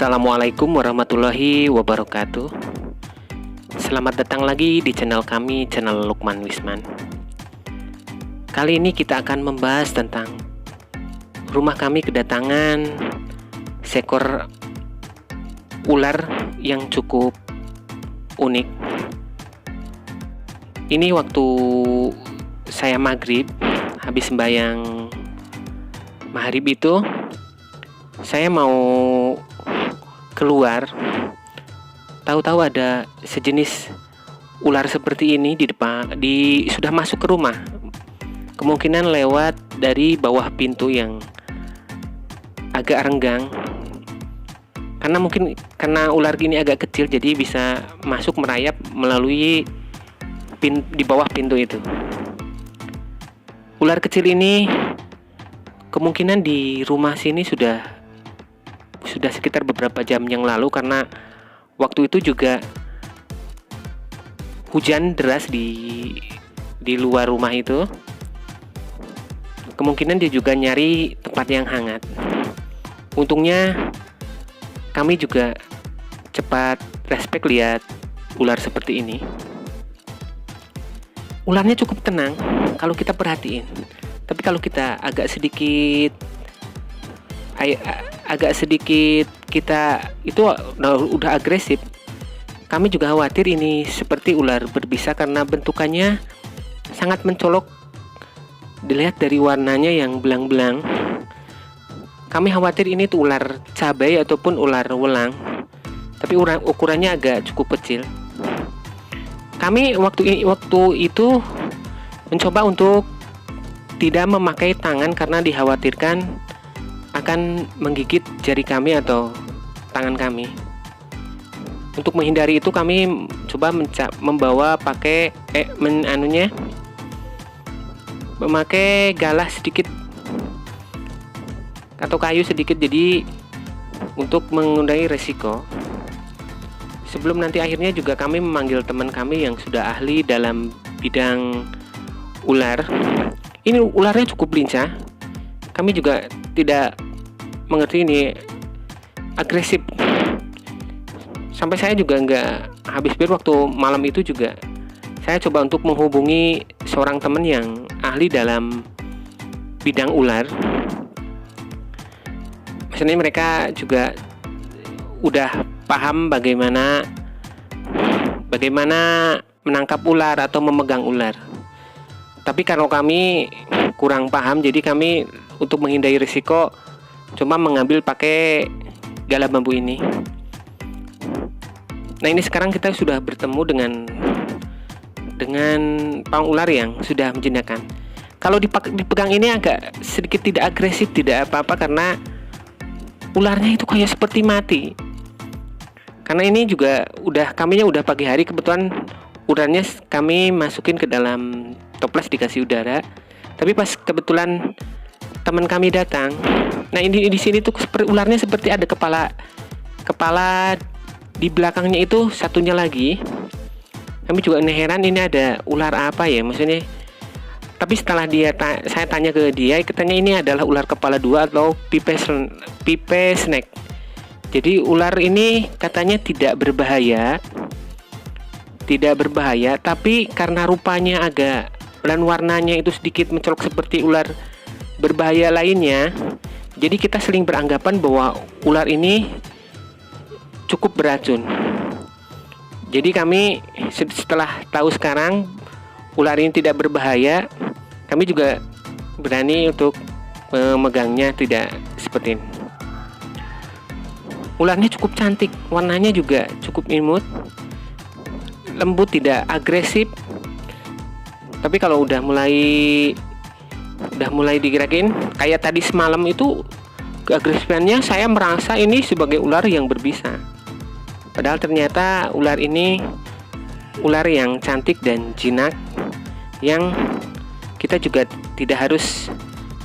Assalamualaikum warahmatullahi wabarakatuh. Selamat datang lagi di channel kami, channel Lukman Wisman. Kali ini kita akan membahas tentang rumah kami kedatangan seekor ular yang cukup unik. Ini waktu saya maghrib, habis sembahyang maghrib itu, saya mau keluar, tahu-tahu ada sejenis ular seperti ini sudah masuk ke rumah. Kemungkinan lewat dari bawah pintu yang agak renggang. Karena ular ini agak kecil, jadi bisa masuk merayap melalui di bawah pintu itu. Ular kecil ini kemungkinan di rumah sini sudah sekitar beberapa jam yang lalu, karena waktu itu juga hujan deras di luar rumah itu. Kemungkinan dia juga nyari tempat yang hangat. Untungnya kami juga cepat respect lihat ular seperti ini. Ularnya cukup tenang kalau kita perhatiin, tapi kalau kita agak sedikit kita itu udah agresif. Kami juga khawatir ini seperti ular berbisa karena bentukannya sangat mencolok. Dilihat dari warnanya yang belang-belang, kami khawatir ini tuh ular cabai ataupun ular welang. Tapi ukurannya agak cukup kecil. Kami waktu itu mencoba untuk tidak memakai tangan karena dikhawatirkan akan menggigit jari kami atau tangan kami. Untuk menghindari itu kami coba membawa memakai galah sedikit atau kayu sedikit, jadi untuk mengurangi resiko. Sebelum nanti akhirnya juga kami memanggil teman kami yang sudah ahli dalam bidang ular. Ini ularnya cukup lincah. Kami juga tidak mengerti ini agresif. Sampai saya juga nggak habis pikir waktu malam itu juga saya coba untuk menghubungi seorang teman yang ahli dalam bidang ular. Maksudnya mereka juga udah paham bagaimana menangkap ular atau memegang ular. Tapi kalau kami kurang paham, jadi kami untuk menghindari risiko cuma mengambil pakai galah bambu ini. Nah, ini sekarang kita sudah bertemu dengan pawang ular yang sudah menjinakkan. Kalau dipegang ini agak sedikit tidak agresif, tidak apa-apa, karena ularnya itu kayak seperti mati. Karena ini juga kaminya udah pagi hari, kebetulan ularnya kami masukin ke dalam toples dikasih udara. Tapi pas kebetulan teman kami datang, nah ini di sini tuh ularnya seperti ada kepala di belakangnya itu satunya lagi. Kami juga heran ini ada ular apa ya maksudnya. Tapi setelah saya tanya ke dia, katanya ini adalah ular kepala dua atau pipe snake. Jadi ular ini katanya tidak berbahaya, tapi karena rupanya dan warnanya itu sedikit mencolok seperti ular berbahaya lainnya, jadi kita sering beranggapan bahwa ular ini cukup beracun. Jadi kami setelah tahu sekarang ular ini tidak berbahaya, kami juga berani untuk memegangnya tidak seperti ini. Ularnya cukup cantik, warnanya juga cukup imut, lembut, tidak agresif. Tapi kalau udah mulai digerakin kayak tadi semalam itu, keagresifannya saya merasa ini sebagai ular yang berbisa. Padahal ternyata ular ini ular yang cantik dan jinak, yang kita juga tidak harus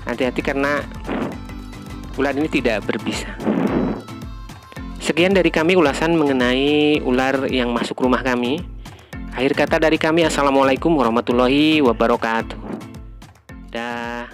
hati-hati karena ular ini tidak berbisa. Sekian dari kami ulasan mengenai ular yang masuk rumah kami. Akhir kata dari kami, assalamualaikum warahmatullahi wabarakatuh. Dah.